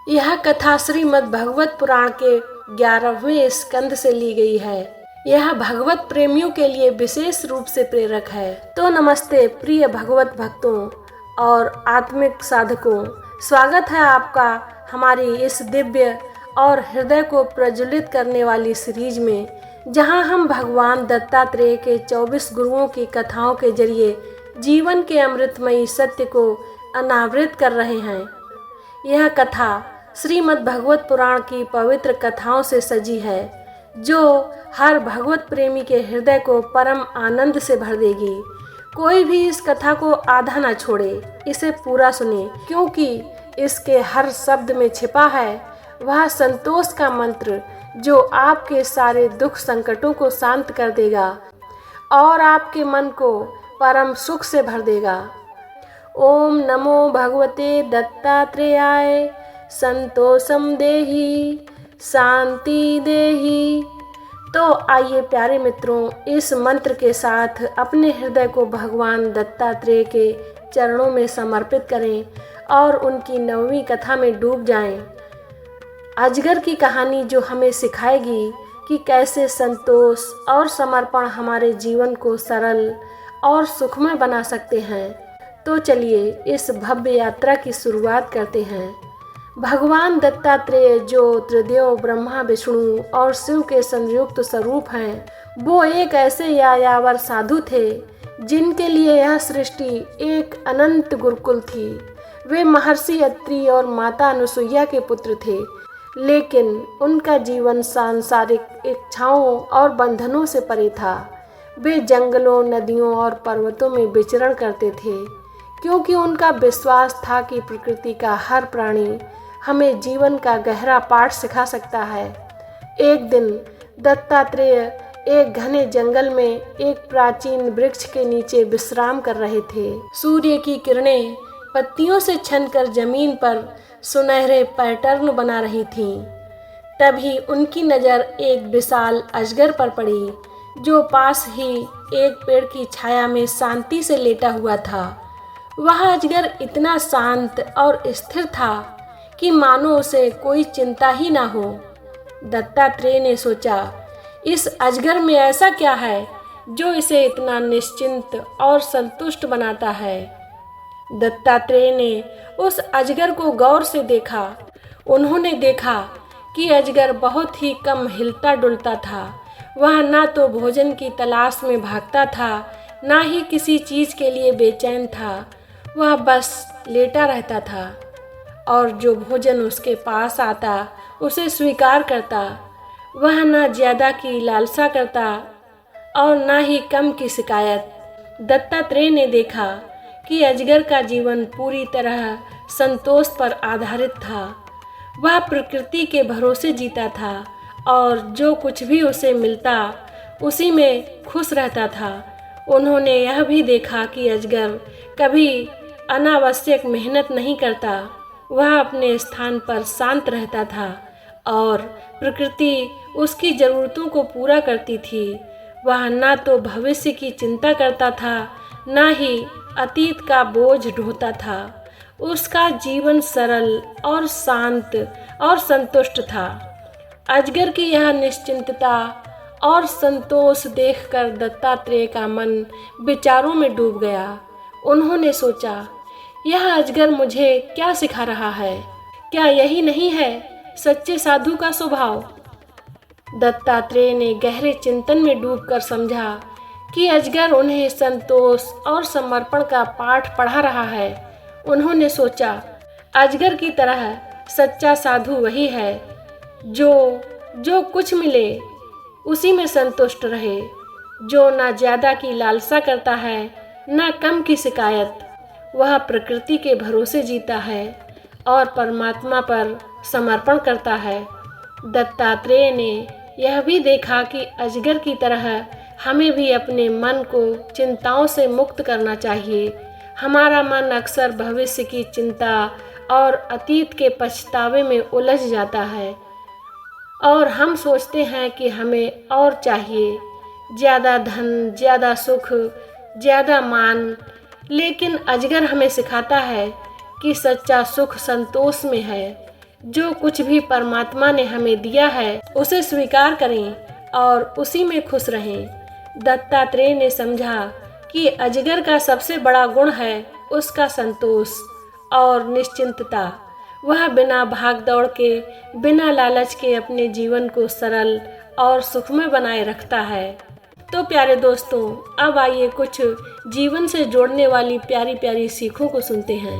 यह कथा श्रीमद् भगवत पुराण के 11वें स्कंद से ली गई है। यह भगवत प्रेमियों के लिए विशेष रूप से प्रेरक है। तो नमस्ते प्रिय भगवत भक्तों और आत्मिक साधकों, स्वागत है आपका हमारी इस दिव्य और हृदय को प्रज्वलित करने वाली सीरीज में, जहां हम भगवान दत्तात्रेय के 24 गुरुओं की कथाओं के जरिए जीवन के अमृतमयी सत्य को अनावृत कर रहे हैं। यह कथा श्रीमद् भगवत पुराण की पवित्र कथाओं से सजी है, जो हर भगवत प्रेमी के हृदय को परम आनंद से भर देगी। कोई भी इस कथा को आधा न छोड़े, इसे पूरा सुने, क्योंकि इसके हर शब्द में छिपा है वह संतोष का मंत्र, जो आपके सारे दुख संकटों को शांत कर देगा और आपके मन को परम सुख से भर देगा। ओम नमो भगवते दत्तात्रेयाय, संतोषम देहि शांति देहि। तो आइए प्यारे मित्रों, इस मंत्र के साथ अपने हृदय को भगवान दत्तात्रेय के चरणों में समर्पित करें और उनकी 9वीं कथा में डूब जाएं। अजगर की कहानी जो हमें सिखाएगी कि कैसे संतोष और समर्पण हमारे जीवन को सरल और सुखमय बना सकते हैं। तो चलिए इस भव्य यात्रा की शुरुआत करते हैं। भगवान दत्तात्रेय, जो त्रिदेव ब्रह्मा विष्णु और शिव के संयुक्त स्वरूप हैं, वो एक ऐसे यायावर साधु थे जिनके लिए यह सृष्टि एक अनंत गुरुकुल थी। वे महर्षि अत्रि और माता अनुसुईया के पुत्र थे, लेकिन उनका जीवन सांसारिक इच्छाओं और बंधनों से परे था। वे जंगलों, नदियों और पर्वतों में विचरण करते थे, क्योंकि उनका विश्वास था कि प्रकृति का हर प्राणी हमें जीवन का गहरा पाठ सिखा सकता है। एक दिन दत्तात्रेय एक घने जंगल में एक प्राचीन वृक्ष के नीचे विश्राम कर रहे थे। सूर्य की किरणें पत्तियों से छनकर जमीन पर सुनहरे पैटर्न बना रही थीं। तभी उनकी नज़र एक विशाल अजगर पर पड़ी, जो पास ही एक पेड़ की छाया में शांति से लेटा हुआ था। वह अजगर इतना शांत और स्थिर था कि मानो उसे कोई चिंता ही ना हो। दत्तात्रेय ने सोचा, इस अजगर में ऐसा क्या है जो इसे इतना निश्चिंत और संतुष्ट बनाता है। दत्तात्रेय ने उस अजगर को गौर से देखा। उन्होंने देखा कि अजगर बहुत ही कम हिलता डुलता था। वह ना तो भोजन की तलाश में भागता था, ना ही किसी चीज के लिए बेचैन था। वह बस लेटा रहता था और जो भोजन उसके पास आता उसे स्वीकार करता। वह ना ज्यादा की लालसा करता और ना ही कम की शिकायत। दत्तात्रेय ने देखा कि अजगर का जीवन पूरी तरह संतोष पर आधारित था। वह प्रकृति के भरोसे जीता था और जो कुछ भी उसे मिलता उसी में खुश रहता था। उन्होंने यह भी देखा कि अजगर कभी अनावश्यक मेहनत नहीं करता। वह अपने स्थान पर शांत रहता था और प्रकृति उसकी ज़रूरतों को पूरा करती थी। वह ना तो भविष्य की चिंता करता था, ना ही अतीत का बोझ ढोता था। उसका जीवन सरल और शांत और संतुष्ट था। अजगर की यह निश्चिंतता और संतोष देखकर दत्तात्रेय का मन विचारों में डूब गया। उन्होंने सोचा, यह अजगर मुझे क्या सिखा रहा है? क्या यही नहीं है सच्चे साधु का स्वभाव? दत्तात्रेय ने गहरे चिंतन में डूबकर समझा कि अजगर उन्हें संतोष और समर्पण का पाठ पढ़ा रहा है। उन्होंने सोचा, अजगर की तरह सच्चा साधु वही है जो कुछ मिले उसी में संतुष्ट रहे, जो ना ज्यादा की लालसा करता है, ना कम की शिकायत। वह प्रकृति के भरोसे जीता है और परमात्मा पर समर्पण करता है। दत्तात्रेय ने यह भी देखा कि अजगर की तरह हमें भी अपने मन को चिंताओं से मुक्त करना चाहिए। हमारा मन अक्सर भविष्य की चिंता और अतीत के पछतावे में उलझ जाता है और हम सोचते हैं कि हमें और चाहिए, ज़्यादा धन, ज़्यादा सुख, ज़्यादा मान। लेकिन अजगर हमें सिखाता है कि सच्चा सुख संतोष में है। जो कुछ भी परमात्मा ने हमें दिया है उसे स्वीकार करें और उसी में खुश रहें। दत्तात्रेय ने समझा कि अजगर का सबसे बड़ा गुण है उसका संतोष और निश्चिंतता। वह बिना भाग दौड़ के, बिना लालच के अपने जीवन को सरल और सुखमय बनाए रखता है। तो प्यारे दोस्तों, अब आइए कुछ जीवन से जोड़ने वाली प्यारी प्यारी सीखों को सुनते हैं।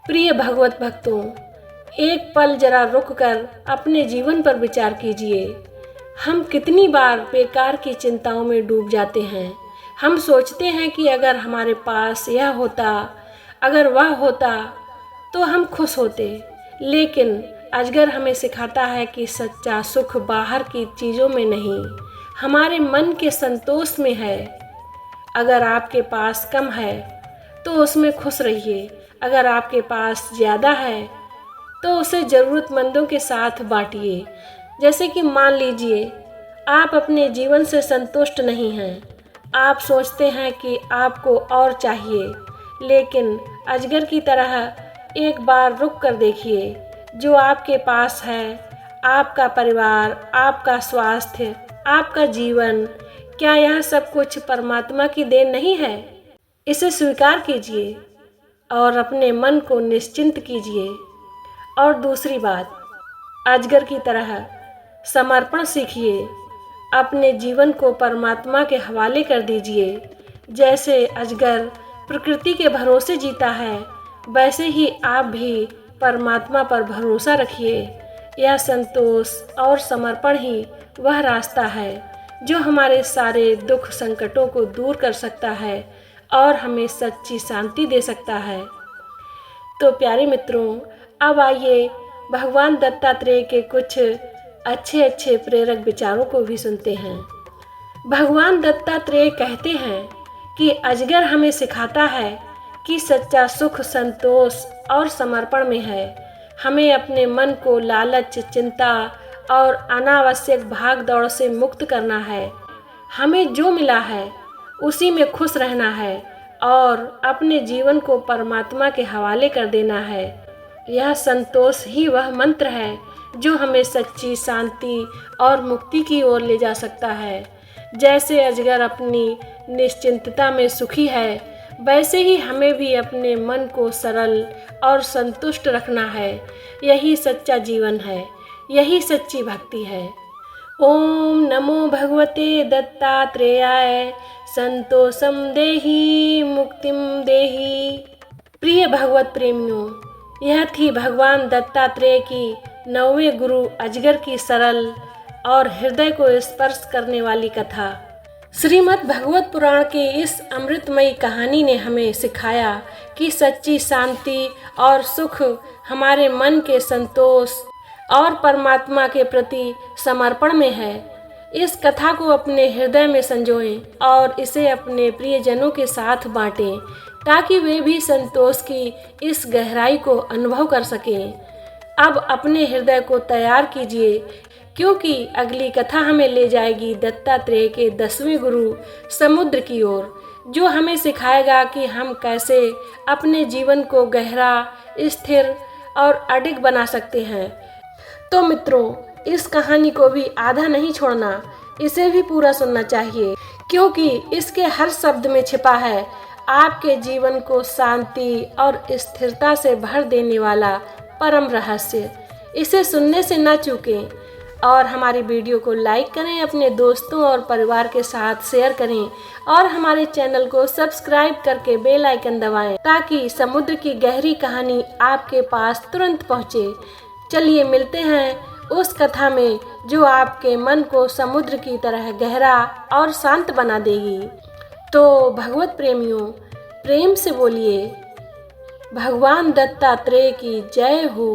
प्रिय भगवत भक्तों, एक पल जरा रुककर अपने जीवन पर विचार कीजिए। हम कितनी बार बेकार की चिंताओं में डूब जाते हैं। हम सोचते हैं कि अगर हमारे पास यह होता, अगर वह होता तो हम खुश होते। लेकिन अजगर हमें सिखाता है कि सच्चा सुख बाहर की चीज़ों में नहीं, हमारे मन के संतोष में है। अगर आपके पास कम है तो उसमें खुश रहिए, अगर आपके पास ज़्यादा है तो उसे ज़रूरतमंदों के साथ बांटिए। जैसे कि मान लीजिए आप अपने जीवन से संतुष्ट नहीं हैं, आप सोचते हैं कि आपको और चाहिए, लेकिन अजगर की तरह एक बार रुक कर देखिए। जो आपके पास है, आपका परिवार, आपका स्वास्थ्य, आपका जीवन, क्या यह सब कुछ परमात्मा की देन नहीं है? इसे स्वीकार कीजिए और अपने मन को निश्चिंत कीजिए। और दूसरी बात, अजगर की तरह समर्पण सीखिए। अपने जीवन को परमात्मा के हवाले कर दीजिए। जैसे अजगर प्रकृति के भरोसे जीता है, वैसे ही आप भी परमात्मा पर भरोसा रखिए। यह संतोष और समर्पण ही वह रास्ता है जो हमारे सारे दुख संकटों को दूर कर सकता है और हमें सच्ची शांति दे सकता है। तो प्यारे मित्रों, अब आइए भगवान दत्तात्रेय के कुछ अच्छे अच्छे प्रेरक विचारों को भी सुनते हैं। भगवान दत्तात्रेय कहते हैं कि अजगर हमें सिखाता है कि सच्चा सुख संतोष और समर्पण में है। हमें अपने मन को लालच, चिंता और अनावश्यक भाग दौड़ से मुक्त करना है। हमें जो मिला है उसी में खुश रहना है और अपने जीवन को परमात्मा के हवाले कर देना है। यह संतोष ही वह मंत्र है जो हमें सच्ची शांति और मुक्ति की ओर ले जा सकता है। जैसे अजगर अपनी निश्चिंतता में सुखी है, वैसे ही हमें भी अपने मन को सरल और संतुष्ट रखना है। यही सच्चा जीवन है, यही सच्ची भक्ति है। ओम नमो भगवते दत्तात्रेयाय, संतोषम देहि मुक्तिम देहि। प्रिय भगवत प्रेमियों, यह थी भगवान दत्तात्रेय की 9वें गुरु अजगर की सरल और हृदय को स्पर्श करने वाली कथा। श्रीमद् भगवत पुराण के इस अमृतमयी कहानी ने हमें सिखाया कि सच्ची शांति और सुख हमारे मन के संतोष और परमात्मा के प्रति समर्पण में है। इस कथा को अपने हृदय में संजोएं और इसे अपने प्रियजनों के साथ बांटें, ताकि वे भी संतोष की इस गहराई को अनुभव कर सकें। अब अपने हृदय को तैयार कीजिए, क्योंकि अगली कथा हमें ले जाएगी दत्तात्रेय के 10वें गुरु समुद्र की ओर, जो हमें सिखाएगा कि हम कैसे अपने जीवन को गहरा, स्थिर और अडिग बना सकते हैं। तो मित्रों, इस कहानी को भी आधा नहीं छोड़ना, इसे भी पूरा सुनना चाहिए, क्योंकि इसके हर शब्द में छिपा है आपके जीवन को शांति और स्थिरता से भर देने वाला परम रहस्य। इसे सुनने से न चूकें और हमारी वीडियो को लाइक करें, अपने दोस्तों और परिवार के साथ शेयर करें और हमारे चैनल को सब्सक्राइब करके बेल आइकन दबाएं, ताकि समुद्र की गहरी कहानी आपके पास तुरंत पहुंचे। चलिए मिलते हैं उस कथा में जो आपके मन को समुद्र की तरह गहरा और शांत बना देगी। तो भगवत प्रेमियों, प्रेम से बोलिए, भगवान दत्तात्रेय की जय हो।